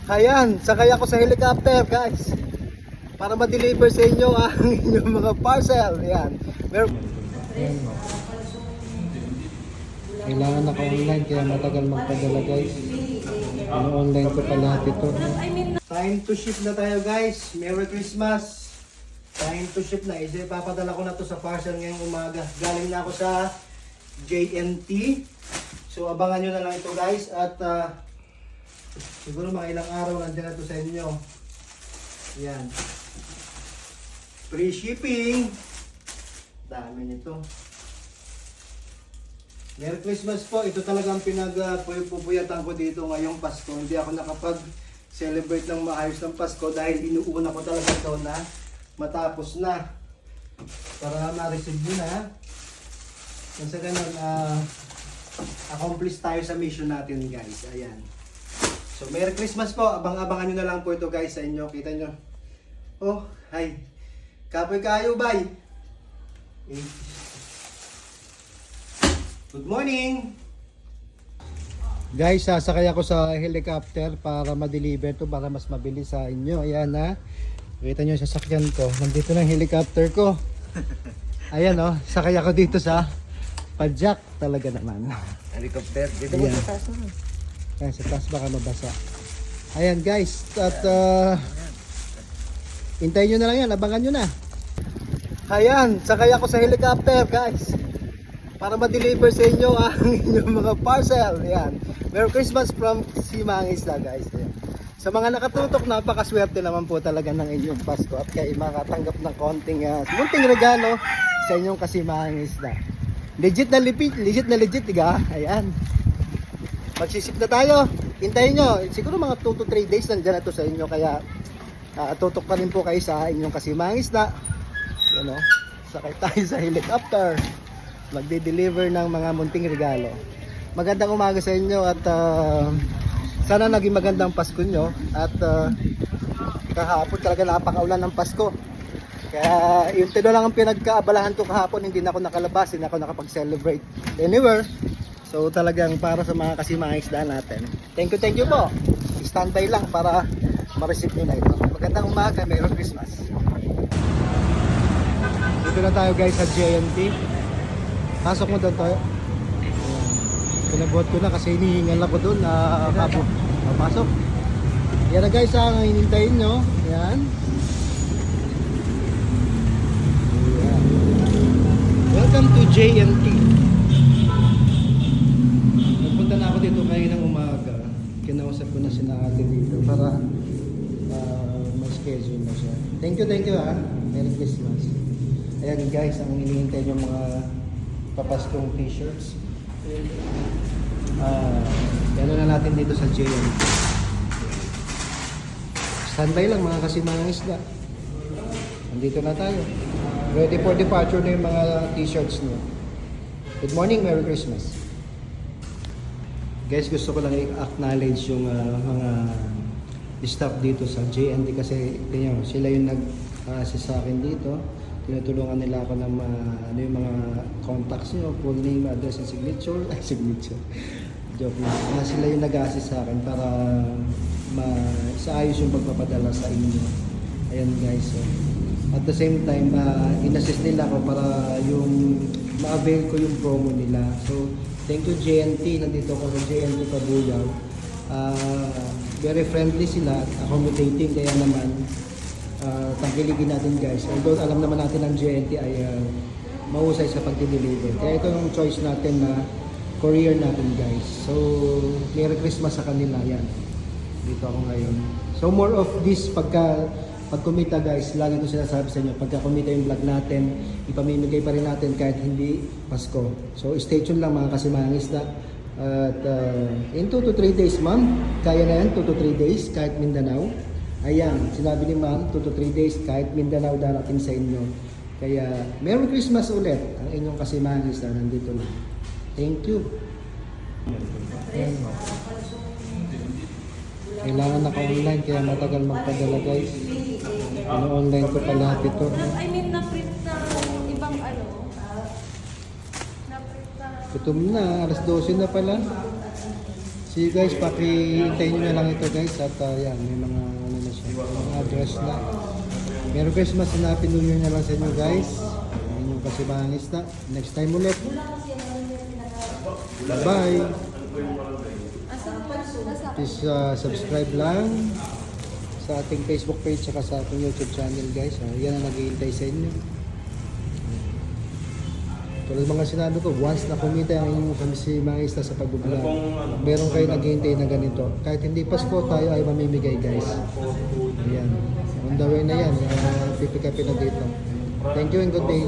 Ayan, sakay ako sa helicopter guys para ma-deliver sa inyo ang inyong mga parcel. Ayan. Kailangan naka-online kaya matagal magpadala guys. Ano-online ko pa lahat ito. Time to ship na tayo guys. Merry Christmas. Time to ship na. Ipapadala ko na to sa parcel ngayong umaga. Galing na ako sa JNT. So abangan nyo na lang ito guys. At siguro mga ilang araw nandiyan na ito sa inyo. Yan. Free shipping. Dami nito. Merry Christmas po. Ito talagang pinagpupuyatan ko dito ngayong Pasko. Hindi ako nakapag-celebrate ng maayos ng Pasko dahil inuuna ko talaga ito na matapos na. Para ma-receive nyo na. Kung sa ganun, accomplish tayo sa mission natin guys. Ayan. So, Merry Christmas po. Abang-abangan nyo na lang po ito guys sa inyo. Kita nyo. Oh, hi. Kapoy kayo, bye. Good morning! Guys, sasakay ako sa helicopter para ma-deliver to para mas mabilis sa inyo. Ayan ha. Kita nyo yung sasakyan ko. Nandito na yung helicopter ko. Ayan oh, sakay ako dito sa Padjak talaga naman. Helicopter, dito mo sa taas naman. Ayan, sa taas baka mabasa. Ayan guys, at hintayin nyo na lang yan, abangan nyo na. Ayan, sakay ako sa helicopter guys para ma-deliver sa inyo ang inyong mga parcel. Ayan. Merry Christmas from Simangista guys. Ayan. Sa mga nakatutok, napakaswerte naman po talaga ng inyong Pasko at kayo makatanggap ng konting munting regalo sa inyong Kasimangisda. Legit na legit, diga? Ayan. Magsisip na tayo. Hintayin nyo. Siguro mga 2 to 3 days nandiyan na ito sa inyo. Kaya tutok pa rin po kayo sa inyong Kasimangisda. Yan o. Sakay tayo sa helicopter. Magde-deliver ng mga munting regalo. Magandang umaga sa inyo at sana naging magandang Pasko nyo. At kahapon talaga napakaulan ng Pasko. Kaya yung tino lang ang pinagkaabalahan ko kahapon. Hindi na ako nakalabas, hindi na ako nakapag-celebrate anywhere. So talagang para sa mga Kasimangisda natin. Thank you po. Standby lang para ma-receive nyo na ito. Magandang umaga, Merry Christmas. Dito na tayo guys sa JNT. Pasok mo doon tayo. Pinabuhat ko na kasi hinihingal ako doon na pasok. Yan na guys ang hinintayin nyo. Yan. Yan. Welcome to JNT. Nagpunta na ako dito kayo ng umaga. Kinausap ko na si ate dito para may schedule na siya. Thank you ha. Merry Christmas. Ayan guys, ang hinihintay nyo mga papaskong t-shirts. Gano'n na natin dito sa JNT. Standby lang mga Kasimangisda. Nandito na tayo. Ready for departure na yung mga t-shirts nyo. Good morning, Merry Christmas. Guys, gusto ko lang i-acknowledge yung mga staff dito sa JNT kasi tingnan, sila yung nag-assist sa akin dito. Tinutulungan nila ako ng ano yung mga contacts nyo, full name, address, and signature. Ay, signature. Joke na. Sila yung nag-assist sa akin para isaayos yung pagpapadala sa inyo. Ayan guys. So, at the same time, in-assist nila ako para yung ma-avail ko yung promo nila. So, thank you JNT. Nandito ako sa JNT Pabuyaw. Very friendly sila, accommodating kaya naman. Tangkiligin natin guys. Although alam naman natin ang JNT ay mahusay sa pag-deliver. Kaya ito yung choice natin na courier natin guys. So, Merry Christmas sa kanila. Yan. Dito ako ngayon. So, more of this pag kumita guys, lagi ito sinasabi sa inyo. Pagka kumita yung vlog natin, ipamimigay pa rin natin kahit hindi Pasko. So, stay tuned lang mga Kasimangisda. At in 2 to 3 days ma'am, kaya na yan 2 to 3 days kahit Mindanao. Ayan, sinabi ni ma'am, 2 to 3 days kahit Mindanao darating sa inyo. Kaya, Merry Christmas ulit ang inyong Kasimangisda nandito na. Thank you. Kailangan naka-online kaya matagal magpadala guys. Ano-online ko pa lahat ito. I mean, na-print na ibang ano. Na-print na. Gutom na, alas 12 na pala. See you guys, paki-hintayin nyo na lang ito guys. At yan, may mga ano na siya, mga address na. Merry Christmas and Happy New Year na lang sa inyo guys. Inyong Kasimangis na. Next time ulit. Bye! Please subscribe lang sa ating Facebook page at sa ating YouTube channel guys. Yan ang naghihintay sa inyo. Tulad mga sinabi ko, once na kumita ang inyong Kasimangis na sa pag-vlog, meron kayo naghihintay na ganito. Kahit hindi Pasko, tayo ay mamimigay guys. Ayan. On the way na yan. Pipikapin na dito. Thank you and good day.